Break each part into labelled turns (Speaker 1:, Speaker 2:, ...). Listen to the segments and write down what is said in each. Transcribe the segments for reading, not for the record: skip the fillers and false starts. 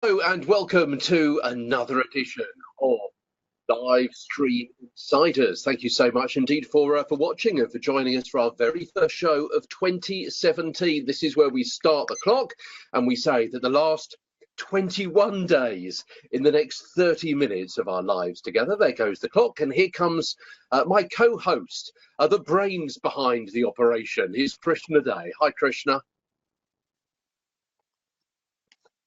Speaker 1: Hello and welcome to another edition of Live Stream Insiders. Thank you so much indeed for watching and for joining us for our very first show of 2017. This is where we start the clock and we say that the last 21 days in the next 30 minutes of our lives together. There goes the clock, and here comes my co-host, the brains behind the operation. Here's Krishna Day. Hi, Krishna.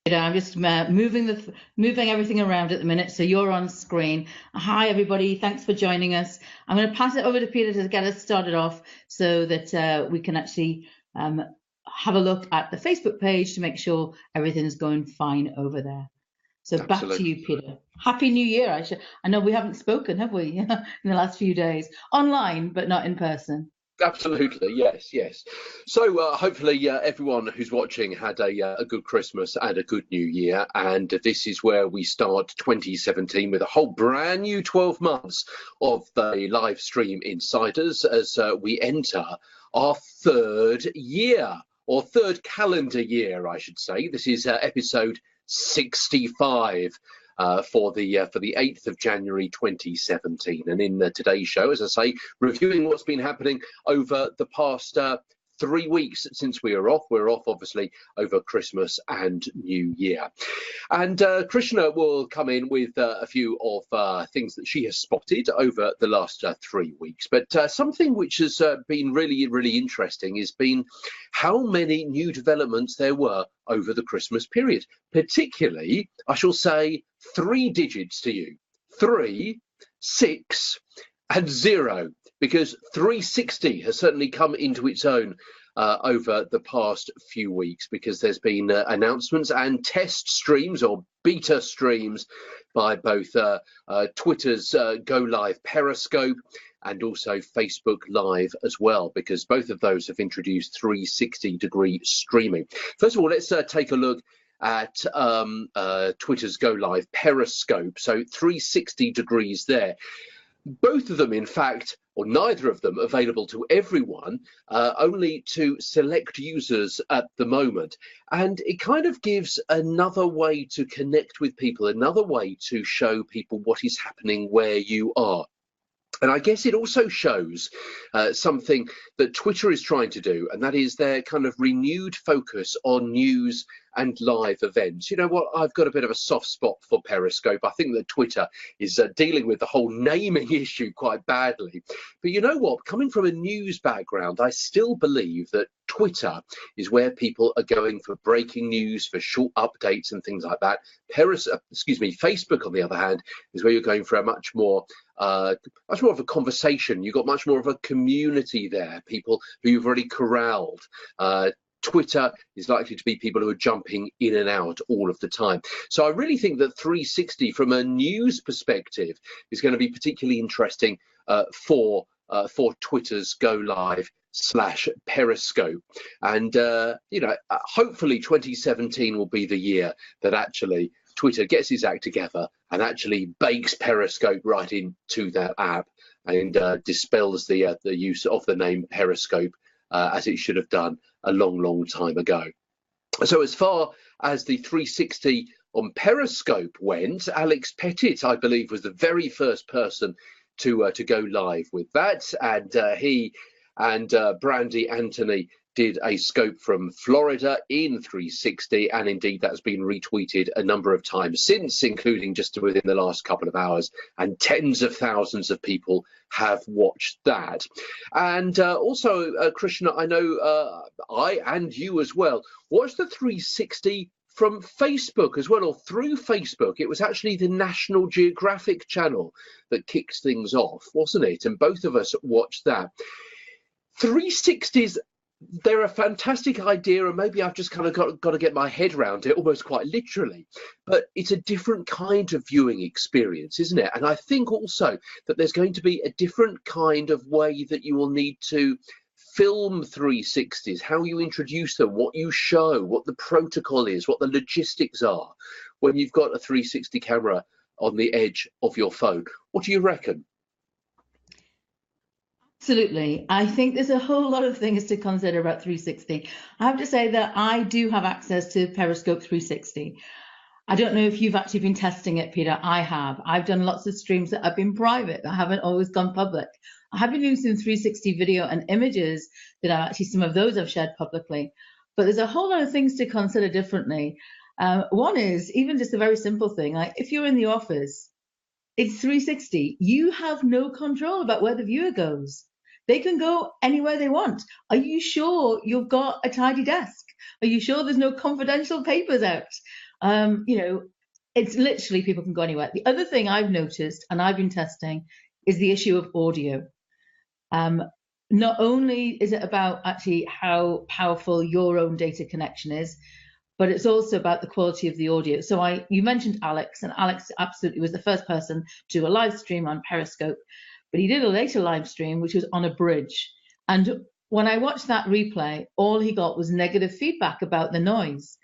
Speaker 2: I'm just moving everything around at the minute, so you're on screen. Hi everybody, thanks for joining us. I'm going to pass it over to Peter to get us started off so that we can actually have a look at the Facebook page to make sure everything's going fine over there. So Absolutely. Back to you, Peter. Happy New Year. I know we haven't spoken, have we, in the last few days? Online, but not in person.
Speaker 1: Absolutely, yes. So hopefully everyone who's watching had a good Christmas and a good New Year, and this is where we start 2017 with a whole brand new 12 months of the live stream insiders as we enter our third year, or third calendar year, I should say. This is episode 65. For the 8th of January 2017, and in today's show, as I say, reviewing what's been happening over the past 3 weeks since we are off. We're off obviously over Christmas and New Year, and Krishna will come in with a few of things that she has spotted over the last 3 weeks. But something which has been really interesting has been how many new developments there were over the Christmas period. Particularly, I shall say 3 digits to you: 3, 6 and 0, because 360 has certainly come into its own over the past few weeks, because there's been announcements and test streams or beta streams by both Twitter's Go Live Periscope and also Facebook Live as well, because both of those have introduced 360-degree streaming. First of all, let's take a look at Twitter's Go Live Periscope. So 360 degrees there. Both of them, in fact, or neither of them, available to everyone, only to select users at the moment. And it kind of gives another way to connect with people, another way to show people what is happening where you are. And I guess it also shows something that Twitter is trying to do, and that is their kind of renewed focus on news and live events. You know what? I've got a bit of a soft spot for Periscope. I think that Twitter is dealing with the whole naming issue quite badly. But you know what? Coming from a news background, I still believe that Twitter is where people are going for breaking news, for short updates and things like that. Facebook, on the other hand, is where you're going for a much more of a conversation. You've got much more of a community there, people who you've already corralled. Twitter is likely to be people who are jumping in and out all of the time. So I really think that 360 from a news perspective is going to be particularly interesting for Twitter's Go Live / Periscope. And hopefully 2017 will be the year that actually Twitter gets its act together and actually bakes Periscope right into that app and dispels the use of the name Periscope as it should have done a long time ago. So as far as the 360 on Periscope went, Alex Pettit, I believe, was the very first person to go live with that, and he and Brandy Anthony did a scope from Florida in 360, and indeed that's been retweeted a number of times since, including just within the last couple of hours, and tens of thousands of people have watched that. And also, Krishna, I know I and you as well watched the 360 from Facebook as well, or through Facebook. It was actually the National Geographic channel that kicked things off, wasn't it? And both of us watched that. 360s, they're a fantastic idea, and maybe I've just kind of got to get my head around it almost quite literally, but it's a different kind of viewing experience, isn't it? And I think also that there's going to be a different kind of way that you will need to film 360s, how you introduce them, what you show, what the protocol is, what the logistics are when you've got a 360 camera on the edge of your phone. What do you reckon?
Speaker 2: Absolutely. I think there's a whole lot of things to consider about 360. I have to say that I do have access to Periscope 360. I don't know if you've actually been testing it, Peter. I have. I've done lots of streams that have been private, that haven't always gone public. I have been doing some 360 video and images that are actually, some of those I've shared publicly. But there's a whole lot of things to consider differently. One is even just a very simple thing, like if you're in the office, it's 360. You have no control about where the viewer goes. They can go anywhere they want. Are you sure you've got a tidy desk? Are you sure there's no confidential papers out? You know, it's literally people can go anywhere. The other thing I've noticed, and I've been testing, is the issue of audio. Not only is it about actually how powerful your own data connection is, but it's also about the quality of the audio. So you mentioned Alex, and Alex absolutely was the first person to do a live stream on Periscope, but he did a later live stream, which was on a bridge. And when I watched that replay, all he got was negative feedback about the noise.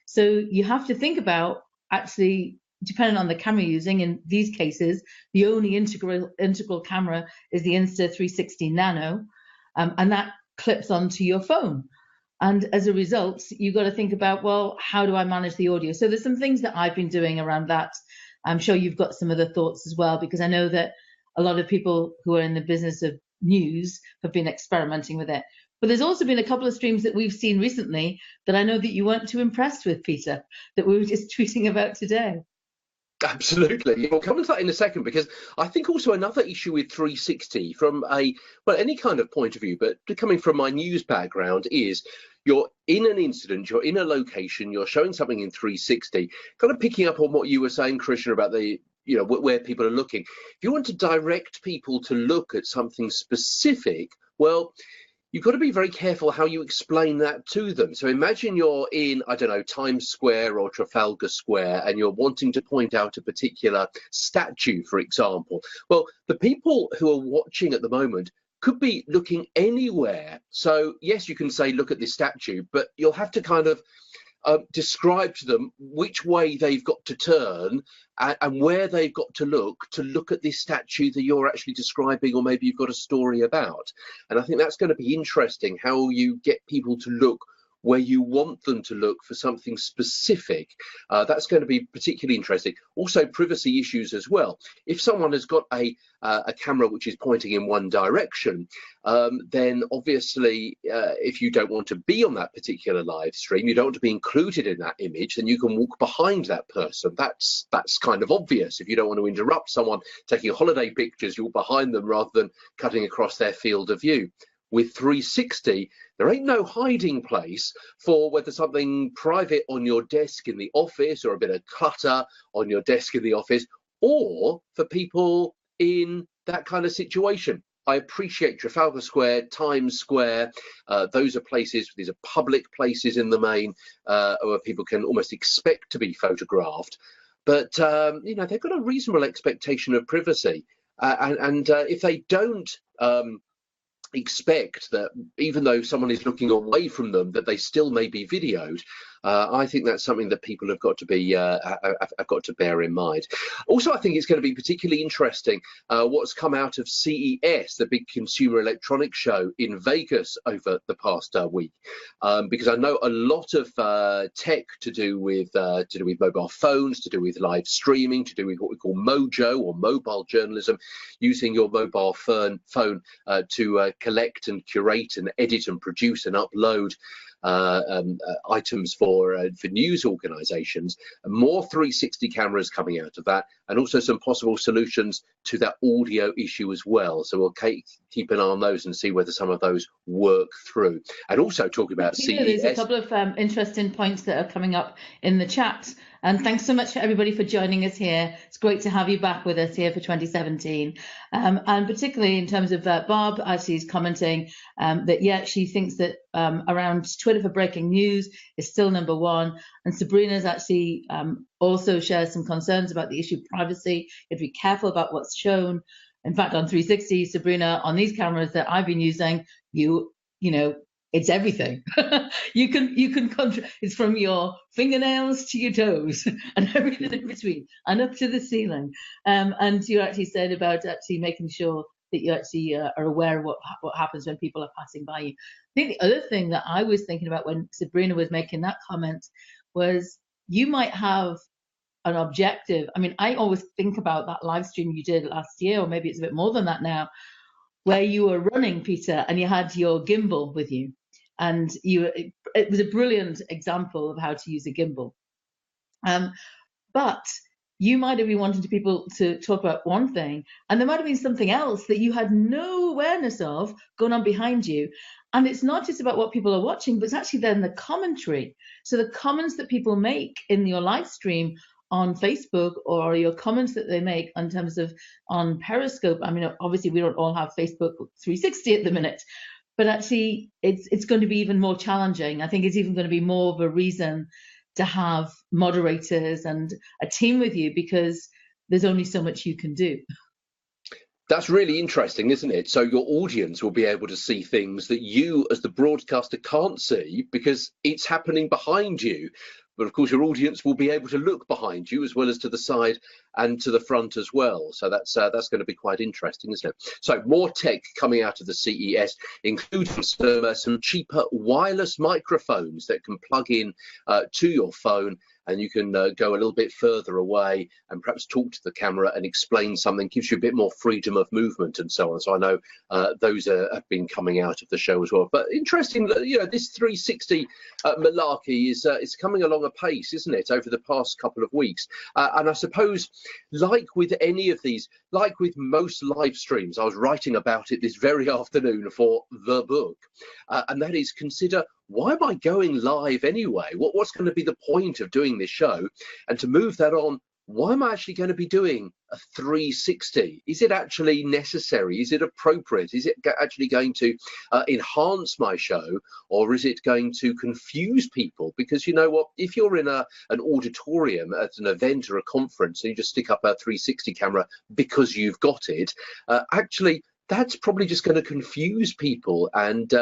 Speaker 2: So you have to think about actually, depending on the camera you're using, in these cases, the only integral camera is the Insta360 Nano, and that clips onto your phone. And as a result, you've got to think about, well, how do I manage the audio? So there's some things that I've been doing around that. I'm sure you've got some other thoughts as well, because I know that a lot of people who are in the business of news have been experimenting with it. But there's also been a couple of streams that we've seen recently that I know that you weren't too impressed with, Peter, that we were just tweeting about today.
Speaker 1: Absolutely. We'll come to that in a second, because I think also another issue with 360 from any kind of point of view, but coming from my news background, is you're in an incident, you're in a location, you're showing something in 360, kind of picking up on what you were saying, Krishna, about where people are looking. If you want to direct people to look at something specific, well, you've got to be very careful how you explain that to them. So imagine you're in, I don't know, Times Square or Trafalgar Square, and you're wanting to point out a particular statue, for example. Well, the people who are watching at the moment could be looking anywhere. So yes, you can say, look at this statue, but you'll have to kind of describe to them which way they've got to turn and where they've got to look at this statue that you're actually describing, or maybe you've got a story about. And I think that's going to be interesting, how you get people to look where you want them to look for something specific. That's going to be particularly interesting. Also, privacy issues as well. If someone has got a camera which is pointing in one direction, then obviously if you don't want to be on that particular live stream, you don't want to be included in that image, then you can walk behind that person. That's kind of obvious. If you don't want to interrupt someone taking holiday pictures, you're behind them rather than cutting across their field of view. With 360, there ain't no hiding place for whether something private on your desk in the office, or a bit of clutter on your desk in the office, or for people in that kind of situation. I appreciate Trafalgar Square, Times Square. Those are places, these are public places in the main, where people can almost expect to be photographed. But, they've got a reasonable expectation of privacy. And if they don't expect that, even though someone is looking away from them, that they still may be videoed, I think that's something that people have got to be have got to bear in mind. Also, I think it's going to be particularly interesting what's come out of CES, the big consumer electronics show in Vegas over the past week, because I know a lot of tech to do with mobile phones, to do with live streaming, to do with what we call mojo, or mobile journalism, using your mobile phone to collect and curate and edit and produce and upload items for news organizations. More 360 cameras coming out of that, and also some possible solutions to that audio issue as well. So we'll keep an eye on those and see whether some of those work through. And also talking about CES.
Speaker 2: There's a couple of interesting points that are coming up in the chat. And thanks so much to everybody for joining us here. It's great to have you back with us here for 2017. And particularly in terms of Barb, as she's commenting that, yeah, she thinks that around Twitter for breaking news is still #1. And Sabrina's actually also shares some concerns about the issue of privacy. You have to be careful about what's shown. In fact, on 360, Sabrina, on these cameras that I've been using, you know, it's everything. you can it's from your fingernails to your toes and everything in between, and up to the ceiling. And you actually said about actually making sure that you actually are aware of what happens when people are passing by you. I think the other thing that I was thinking about when Sabrina was making that comment was, you might have an objective. I mean, I always think about that live stream you did last year, or maybe it's a bit more than that now, where you were running, Peter, and you had your gimbal with you. And it was a brilliant example of how to use a gimbal. But you might have been wanting people to talk about one thing, and there might have been something else that you had no awareness of going on behind you. And it's not just about what people are watching, but it's actually then the commentary. So the comments that people make in your live stream on Facebook, or your comments that they make in terms of on Periscope. I mean, obviously we don't all have Facebook 360 at the minute, but actually it's going to be even more challenging. I think it's even going to be more of a reason to have moderators and a team with you, because there's only so much you can do.
Speaker 1: That's really interesting, isn't it? So your audience will be able to see things that you as the broadcaster can't see because it's happening behind you. But of course, your audience will be able to look behind you as well as to the side and to the front as well. So that's going to be quite interesting, isn't it? So more tech coming out of the CES, including some cheaper wireless microphones that can plug in to your phone, and you can go a little bit further away and perhaps talk to the camera and explain something, gives you a bit more freedom of movement and so on. So I know those have been coming out of the show as well. But interesting, this 360 malarkey is coming along a pace, isn't it, over the past couple of weeks? And I suppose, like with any of these, like with most live streams, I was writing about it this very afternoon for the book, and that is, consider, why am I going live anyway? What's going to be the point of doing this show? And to move that on, why am I actually going to be doing a 360? Is it actually necessary? Is it appropriate? Is it actually going to enhance my show, or is it going to confuse people? Because you know what, if you're in an auditorium at an event or a conference and you just stick up a 360 camera because you've got it, actually that's probably just going to confuse people. And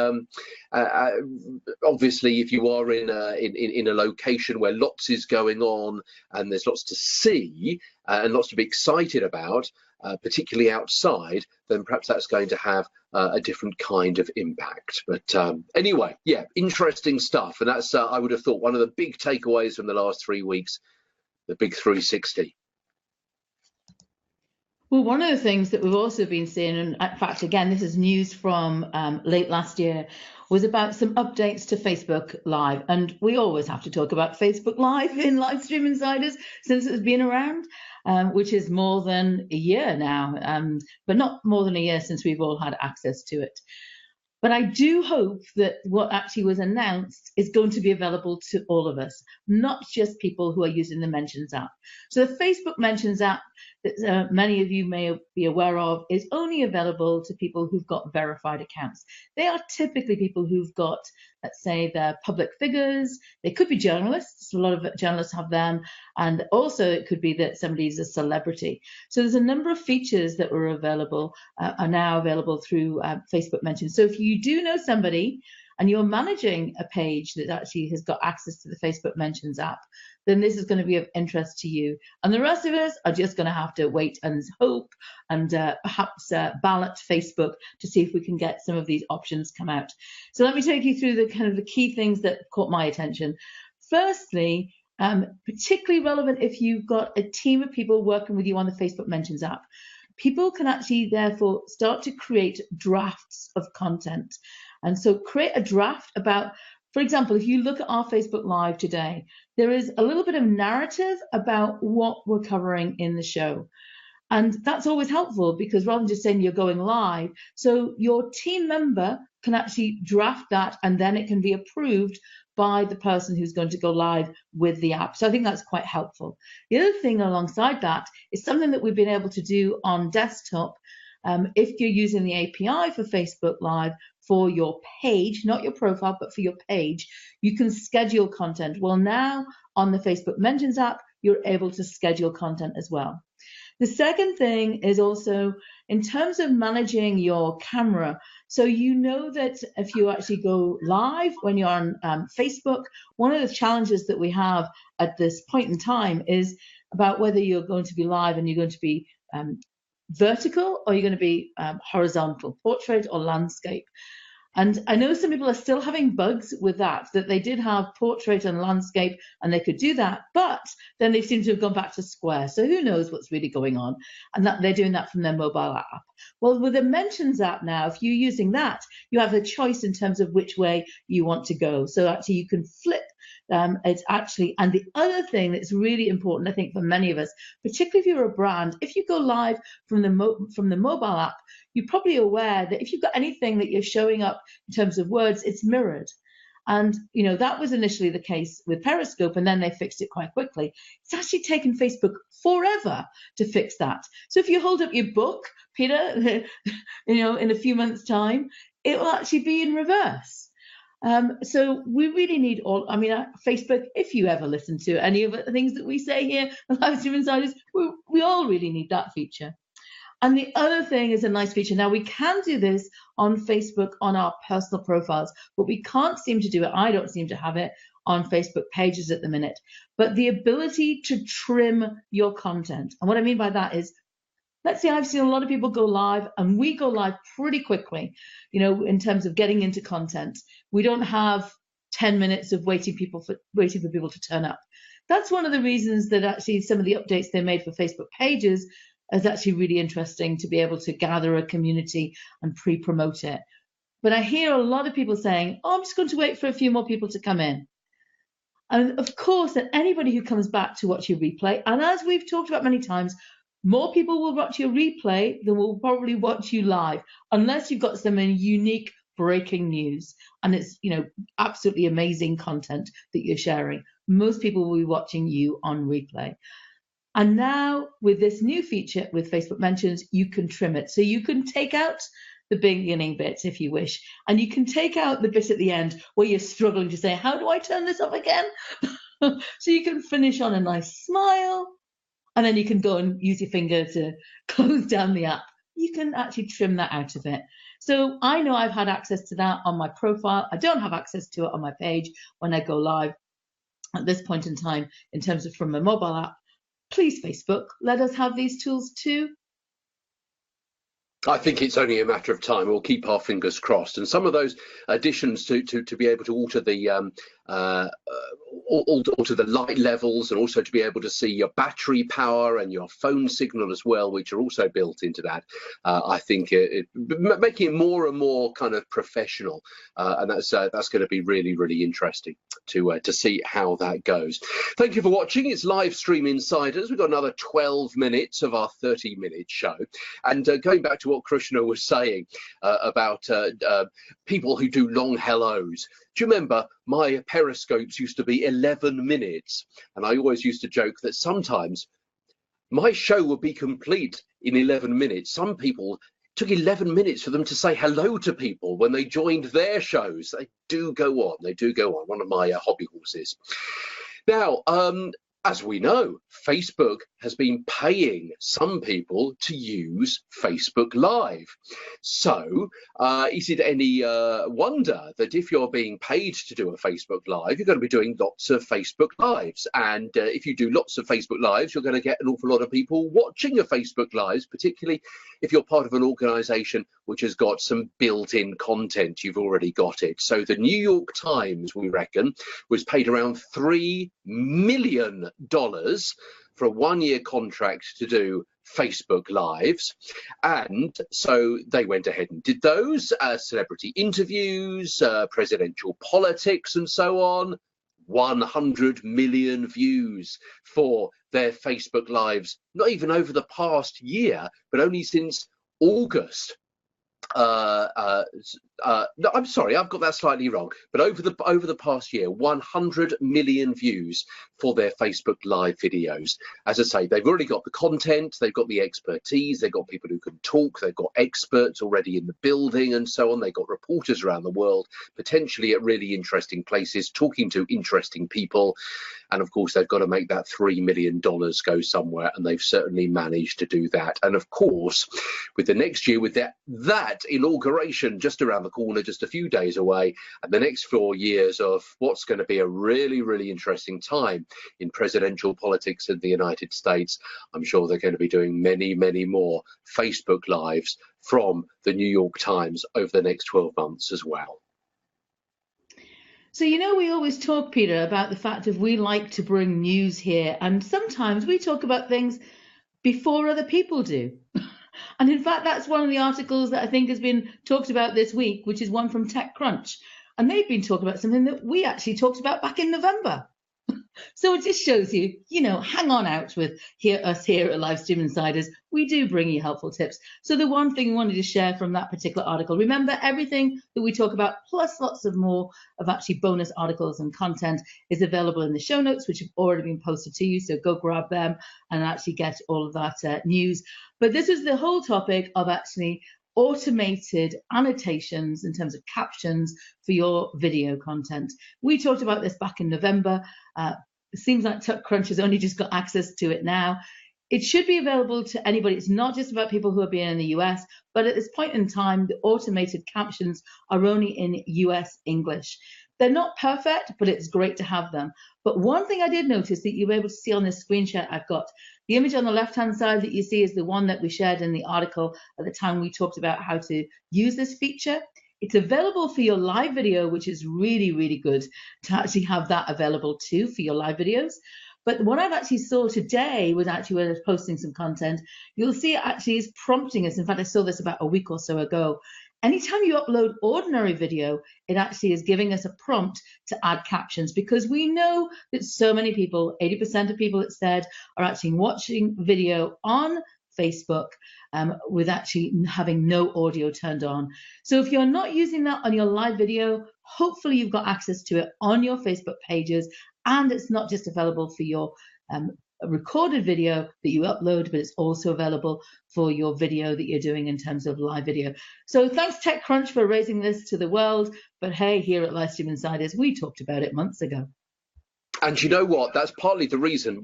Speaker 1: obviously, if you are in a location where lots is going on and there's lots to see and lots to be excited about, particularly outside, then perhaps that's going to have a different kind of impact. But anyway, yeah, interesting stuff. And that's, I would have thought, one of the big takeaways from the last 3 weeks, the big 360.
Speaker 2: Well, one of the things that we've also been seeing, and in fact, again, this is news from late last year, was about some updates to Facebook Live. And we always have to talk about Facebook Live in Live Stream Insiders since it's been around, which is more than a year now, but not more than a year since we've all had access to it. But I do hope that what actually was announced is going to be available to all of us, not just people who are using the Mentions app. So the Facebook Mentions app, that many of you may be aware of, is only available to people who've got verified accounts. They are typically people who've got, let's say, they're public figures. They could be journalists. A lot of journalists have them. And also it could be that somebody's a celebrity. So there's a number of features that were available, are now available through Facebook Mentions. So if you do know somebody and you're managing a page that actually has got access to the Facebook Mentions app, then this is going to be of interest to you. And the rest of us are just going to have to wait and hope and perhaps ballot Facebook to see if we can get some of these options come out. So let me take you through the kind of the key things that caught my attention. Firstly, particularly relevant if you've got a team of people working with you on the Facebook Mentions app, people can actually therefore start to create drafts of content. And so create a draft about, for example, if you look at our Facebook Live today, there is a little bit of narrative about what we're covering in the show. And that's always helpful, because rather than just saying you're going live, so your team member can actually draft that, and then it can be approved by the person who's going to go live with the app. So I think that's quite helpful. The other thing alongside that is something that we've been able to do on desktop. If you're using the API for Facebook Live for your page, not your profile, but for your page, you can schedule content. Well, now on the Facebook Mentions app, you're able to schedule content as well. The second thing is also in terms of managing your camera. So you know that if you actually go live when you're on Facebook, one of the challenges that we have at this point in time is about whether you're going to be live and you're going to be vertical or you're going to be horizontal, portrait or landscape. And I know some people are still having bugs with that they did have portrait and landscape and they could do that, but then they seem to have gone back to square. So who knows what's really going on, and that they're doing that from their mobile app. Well, with the Mentions app now, if you're using that, you have a choice in terms of which way you want to go. So actually you can flip. It's actually, and the other thing that's really important, I think, for many of us, particularly if you're a brand, if you go live from the mobile app, you're probably aware that if you've got anything that you're showing up in terms of words, it's mirrored. And, you know, that was initially the case with Periscope, and then they fixed it quite quickly. It's actually taken Facebook forever to fix that. So if you hold up your book, Peter, you know, in a few months' time, it will actually be in reverse. So we really need Facebook, if you ever listen to any of the things that we say here, Live Stream Insiders, we all really need that feature. And the other thing is a nice feature. Now, we can do this on Facebook on our personal profiles, but we can't seem to do it. I don't seem to have it on Facebook pages at the minute. But the ability to trim your content. And what I mean by that is, let's say I've seen a lot of people go live, and we go live pretty quickly, you know, in terms of getting into content. We don't have 10 minutes of waiting for people to turn up. That's one of the reasons that actually some of the updates they made for Facebook pages is actually really interesting, to be able to gather a community and pre-promote it. But I hear a lot of people saying, oh, I'm just going to wait for a few more people to come in. And of course, that anybody who comes back to watch your replay, and as we've talked about many times, more people will watch your replay than will probably watch you live, unless you've got some unique breaking news and it's, you know, absolutely amazing content that you're sharing. Most people will be watching you on replay. And now with this new feature with Facebook Mentions, you can trim it. So you can take out the beginning bits if you wish, and you can take out the bit at the end where you're struggling to say, how do I turn this off again? So you can finish on a nice smile, and then you can go and use your finger to close down the app. You can actually trim that out of it. So I know I've had access to that on my profile. I don't have access to it on my page when I go live at this point in time in terms of from my mobile app. Please, Facebook, let us have these tools too.
Speaker 1: I think it's only a matter of time. We'll keep our fingers crossed. And some of those additions to be able to alter the alter the light levels, and also to be able to see your battery power and your phone signal as well, which are also built into that. I think making it more and more kind of professional, and that's going to be really, really interesting to see how that goes. Thank you for watching. It's Live Stream Insiders. We've got another 12 minutes of our 30-minute show, and going back to what Krishna was saying about people who do long hellos. Do you remember my Periscopes used to be 11 minutes? And I always used to joke that sometimes my show would be complete in 11 minutes. Some people took 11 minutes for them to say hello to people when they joined their shows. They do go on. They do go on. One of my hobby horses. Now, as we know, Facebook has been paying some people to use Facebook Live. So is it any wonder that if you're being paid to do a Facebook Live, you're going to be doing lots of Facebook Lives? And if you do lots of Facebook Lives, you're going to get an awful lot of people watching your Facebook Lives, particularly if you're part of an organization which has got some built-in content. You've already got it. So the New York Times, we reckon, was paid around $3 million for a one-year contract to do Facebook Lives. And so they went ahead and did those, celebrity interviews, presidential politics and so on. 100 million views for their Facebook Lives, not even over the past year, but only since August. No, I'm sorry, I've got that slightly wrong. But over the past year, 100 million views for their Facebook Live videos. As I say, they've already got the content, they've got the expertise, they've got people who can talk, they've got experts already in the building and so on. They've got reporters around the world, potentially at really interesting places, talking to interesting people. And of course, they've got to make that $3 million go somewhere, and they've certainly managed to do that. And of course, with the next year, with that inauguration just around the the corner, just a few days away, and the next 4 years of what's going to be a really, really interesting time in presidential politics in the United States. I'm sure they're going to be doing many, many more Facebook Lives from the New York Times over the next 12 months as well.
Speaker 2: So, you know, we always talk, Peter, about the fact that we like to bring news here, and sometimes we talk about things before other people do. And in fact, that's one of the articles that I think has been talked about this week, which is one from TechCrunch. And they've been talking about something that we actually talked about back in November. So it just shows you, you know, hang on out with us here at Livestream Insiders. We do bring you helpful tips. So the one thing we wanted to share from that particular article, remember everything that we talk about, plus lots of more of actually bonus articles and content is available in the show notes, which have already been posted to you. So go grab them and actually get all of that news. But this is the whole topic of actually automated annotations in terms of captions for your video content. We talked about this back in November. It seems like TechCrunch has only just got access to it now. It should be available to anybody. It's not just about people who are being in the US, but at this point in time, the automated captions are only in US English. They're not perfect, but it's great to have them. But one thing I did notice that you'll be able to see on this screenshot I've got, the image on the left-hand side that you see is the one that we shared in the article at the time we talked about how to use this feature. It's available for your live video, which is really, really good to actually have that available too for your live videos. But what I've actually saw today was actually when I was posting some content, you'll see it actually is prompting us. In fact, I saw this about a week or so ago. Anytime you upload ordinary video, it actually is giving us a prompt to add captions, because we know that so many people, 80% of people, it said, are actually watching video on Facebook with actually having no audio turned on. So if you're not using that on your live video, hopefully you've got access to it on your Facebook pages, and it's not just available for your recorded video that you upload, but it's also available for your video that you're doing in terms of live video. So thanks TechCrunch for raising this to the world. But hey, here at Livestream Insiders, we talked about it months ago.
Speaker 1: And you know what? That's partly the reason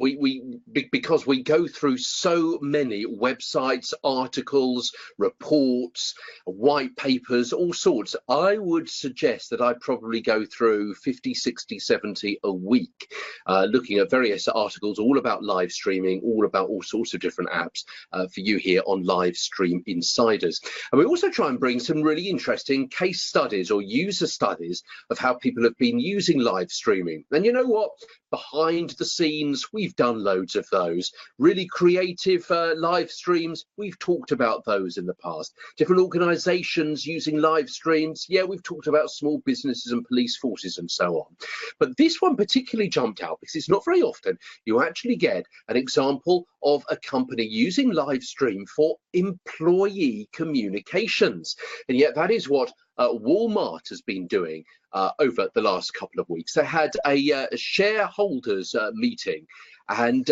Speaker 1: because we go through so many websites, articles, reports, white papers, all sorts. I would suggest that I probably go through 50, 60, 70 a week, looking at various articles all about live streaming, all about all sorts of different apps for you here on Livestream Insiders. And we also try and bring some really interesting case studies or user studies of how people have been using live streaming. And you know what? Behind the scenes, we've done loads of those. Really creative live streams, we've talked about those in the past. Different organisations using live streams, yeah, we've talked about small businesses and police forces and so on. But this one particularly jumped out because it's not very often you actually get an example of a company using live stream for employee communications. And yet that is what Walmart has been doing over the last couple of weeks. They had a shareholders meeting, and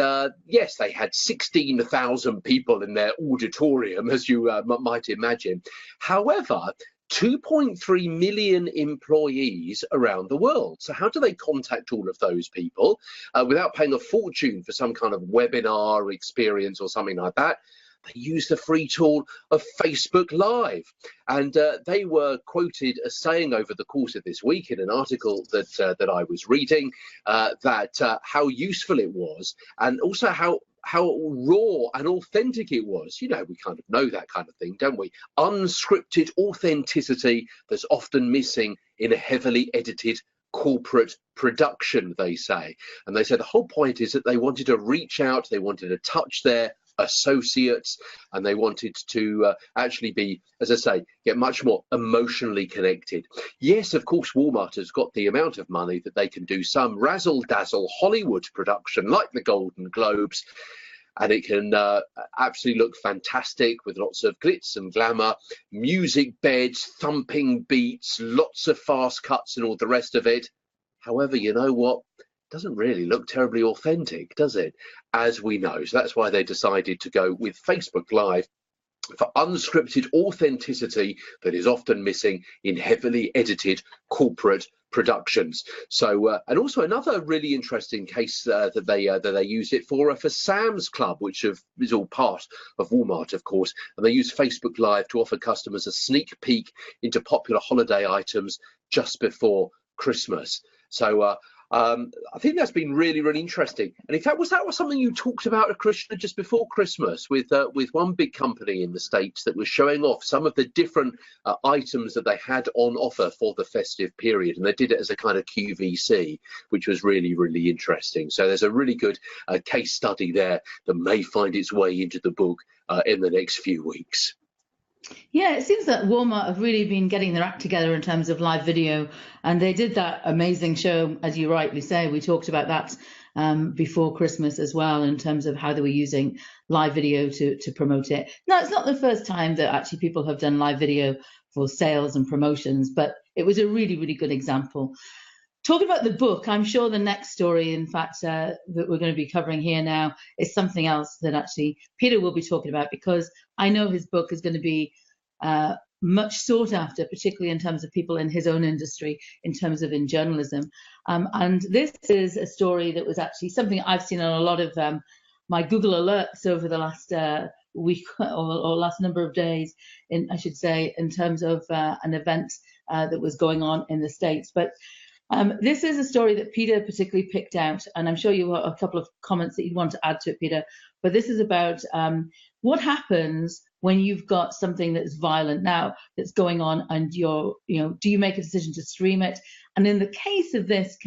Speaker 1: yes, they had 16,000 people in their auditorium, as you might imagine. However, 2.3 million employees around the world. So how do they contact all of those people without paying a fortune for some kind of webinar experience or something like that? They use the free tool of Facebook Live. And they were quoted as saying over the course of this week in an article that I was reading that how useful it was, and also how raw and authentic it was. You know, we kind of know that kind of thing, don't we? Unscripted authenticity that's often missing in a heavily edited corporate production, they say. And they said the whole point is that they wanted to reach out, they wanted to touch their associates, and they wanted to actually be, as I say, get much more emotionally connected. Yes, of course, Walmart has got the amount of money that they can do some razzle-dazzle Hollywood production like the Golden Globes, and it can absolutely look fantastic with lots of glitz and glamour, music beds, thumping beats, lots of fast cuts and all the rest of it. However, you know what? Doesn't really look terribly authentic, does it? As we know. So that's why they decided to go with Facebook Live for unscripted authenticity that is often missing in heavily edited corporate productions. So and also another really interesting case that they use it for Sam's Club, which is all part of Walmart, of course, and they use Facebook Live to offer customers a sneak peek into popular holiday items just before Christmas. So I think that's been really, really interesting. And in fact, was something you talked about, Krishna, just before Christmas with one big company in the States that was showing off some of the different items that they had on offer for the festive period, and they did it as a kind of QVC, which was really, really interesting. So there's a really good case study there that may find its way into the book in the next few weeks.
Speaker 2: Yeah, it seems that Walmart have really been getting their act together in terms of live video, and they did that amazing show, as you rightly say. We talked about that before Christmas as well, in terms of how they were using live video to promote it. Now, it's not the first time that actually people have done live video for sales and promotions, but it was a really, really good example. Talking about the book, I'm sure the next story, in fact, that we're going to be covering here now is something else that actually Peter will be talking about, because I know his book is going to be much sought after, particularly in terms of people in his own industry, in terms of in journalism. And this is a story that was actually something I've seen on a lot of my Google alerts over the last week or last number of days, I should say, in terms of an event that was going on in the States. But this is a story that Peter particularly picked out, and I'm sure you have a couple of comments that you'd want to add to it, Peter. But this is about what happens when you've got something that's violent now that's going on, and do you make a decision to stream it? And in the case of this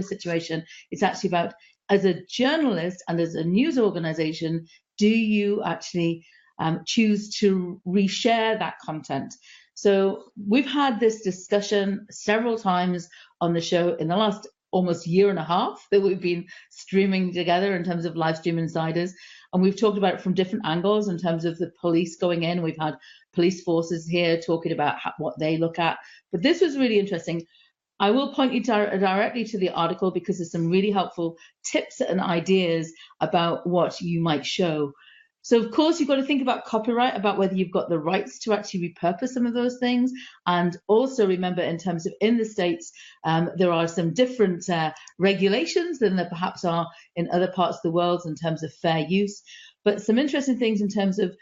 Speaker 2: situation, it's actually about, as a journalist and as a news organization, do you actually choose to reshare that content? So we've had this discussion several times on the show in the last almost year and a half that we've been streaming together in terms of live stream insiders. And we've talked about it from different angles in terms of the police going in. We've had police forces here talking about what they look at. But this was really interesting. I will point you directly to the article, because there's some really helpful tips and ideas about what you might show. So, of course, you've got to think about copyright, about whether you've got the rights to actually repurpose some of those things. And also remember, in terms of in the States, there are some different regulations than there perhaps are in other parts of the world in terms of fair use. But some interesting things in terms of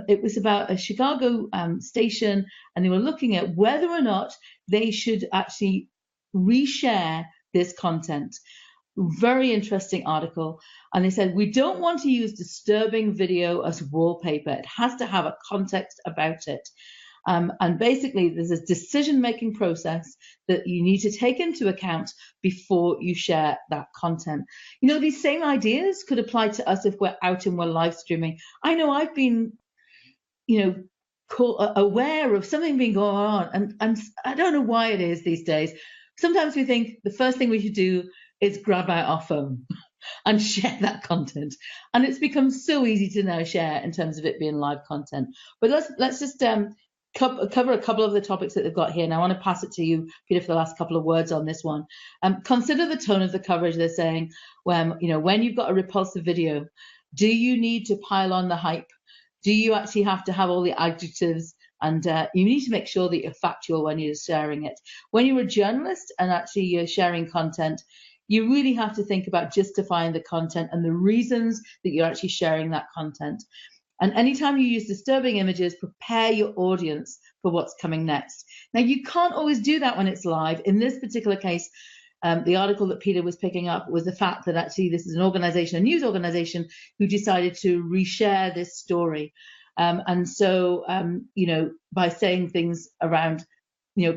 Speaker 2: it was about a Chicago station, and they were looking at whether or not they should actually reshare this content. Very interesting article. And they said, we don't want to use disturbing video as wallpaper. It has to have a context about it. And basically, there's a decision-making process that you need to take into account before you share that content. These same ideas could apply to us if we're out and we're live streaming. I know I've been, aware of something being going on, and I don't know why it is these days. Sometimes we think the first thing we should do is grab out our phone and share that content. And it's become so easy to now share in terms of it being live content. But let's just cover a couple of the topics that they've got here. And I want to pass it to you, Peter, for the last couple of words on this one. Consider the tone of the coverage. They're saying, when you've got a repulsive video, do you need to pile on the hype? Do you actually have to have all the adjectives? And you need to make sure that you're factual when you're sharing it. When you're a journalist and actually you're sharing content, you really have to think about justifying the content and the reasons that you're actually sharing that content. And anytime you use disturbing images, prepare your audience for what's coming next. Now, you can't always do that when it's live. In this particular case, the article that Peter was picking up was the fact that actually this is an organization, a news organization, who decided to reshare this story. And so, by saying things around,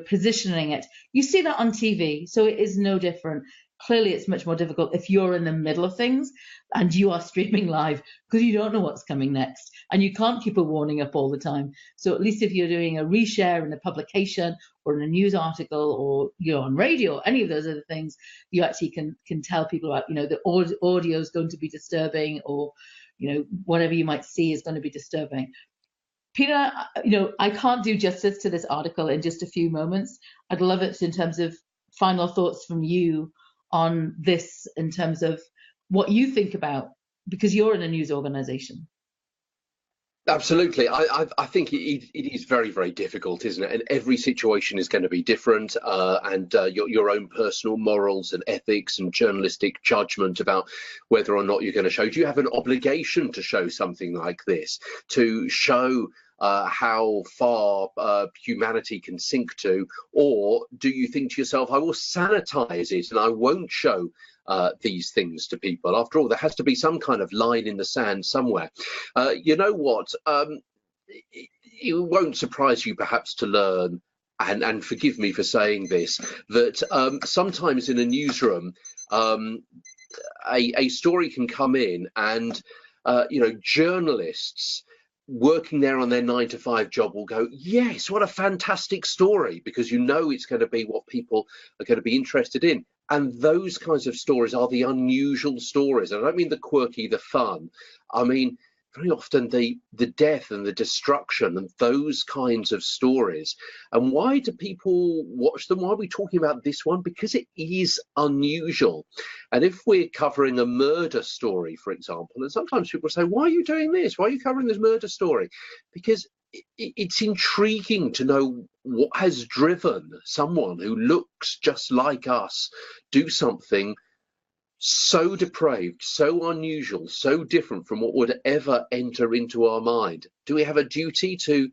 Speaker 2: positioning it, you see that on TV. So it is no different. Clearly, it's much more difficult if you're in the middle of things and you are streaming live, because you don't know what's coming next and you can't keep a warning up all the time. So at least if you're doing a reshare in a publication or in a news article, or you're on radio, any of those other things, you actually can tell people about, the audio is going to be disturbing, or whatever you might see is going to be disturbing. Peter, I can't do justice to this article in just a few moments. I'd love it in terms of final thoughts from you on this, in terms of what you think about, because you're in a news organization.
Speaker 1: Absolutely. I think it is very, very difficult, isn't it? And every situation is going to be different, and your own personal morals and ethics and journalistic judgment about whether or not you're going to show. Do you have an obligation to show something like this, to show how far humanity can sink to? Or do you think to yourself, I will sanitize it and I won't show these things to people? After all, there has to be some kind of line in the sand somewhere. You know what? It won't surprise you perhaps to learn, and forgive me for saying this, that sometimes in a newsroom, a story can come in and, journalists working there on their 9 to 5 job will go, yes, what a fantastic story, because you know it's going to be what people are going to be interested in. And those kinds of stories are the unusual stories. I don't mean the quirky, the fun. I mean, very often the death and the destruction and those kinds of stories. And why do people watch them? Why are we talking about this one? Because it is unusual. And if we're covering a murder story, for example, and sometimes people say, why are you doing this? Why are you covering this murder story? Because it's intriguing to know what has driven someone who looks just like us do something so depraved, so unusual, so different from what would ever enter into our mind. Do we have a duty to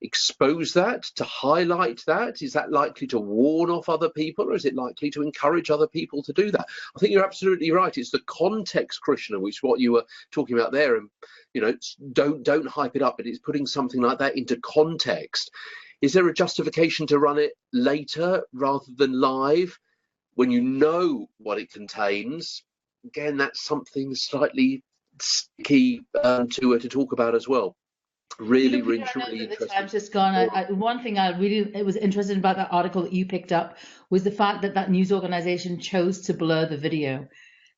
Speaker 1: expose that, to highlight that? Is that likely to warn off other people, or is it likely to encourage other people to do that? I think you're absolutely right. It's the context, Krishna, which is what you were talking about there. And don't hype it up, but it's putting something like that into context. Is there a justification to run it later rather than live, when you know what it contains? Again, that's something slightly sticky to talk about as well. Really, really, really interesting.
Speaker 2: The time's just gone. One thing I really was interested about that article that you picked up was the fact that that news organization chose to blur the video.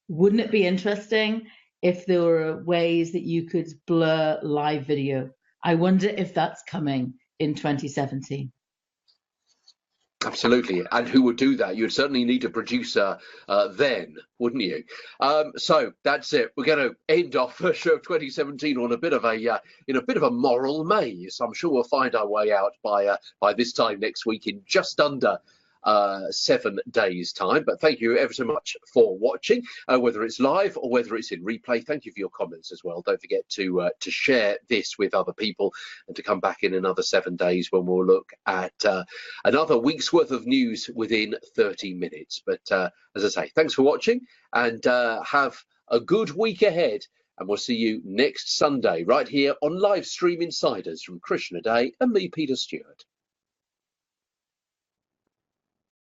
Speaker 2: Wouldn't it be interesting if there were ways that you could blur live video? I wonder if that's coming in 2017.
Speaker 1: Absolutely. And who would do that? You'd certainly need a producer then, wouldn't you? So that's it. We're going to end off the show of 2017 on a bit of a moral maze. I'm sure we'll find our way out by this time next week, in just under 7 days time. But thank you ever so much for watching, whether it's live or whether it's in replay. Thank you for your comments as well. Don't forget to share this with other people, and to come back in another 7 days when we'll look at another week's worth of news within 30 minutes. But as I say, thanks for watching, and have a good week ahead, and we'll see you next Sunday right here on Live Stream Insiders from Krishna Day and me, Peter Stewart.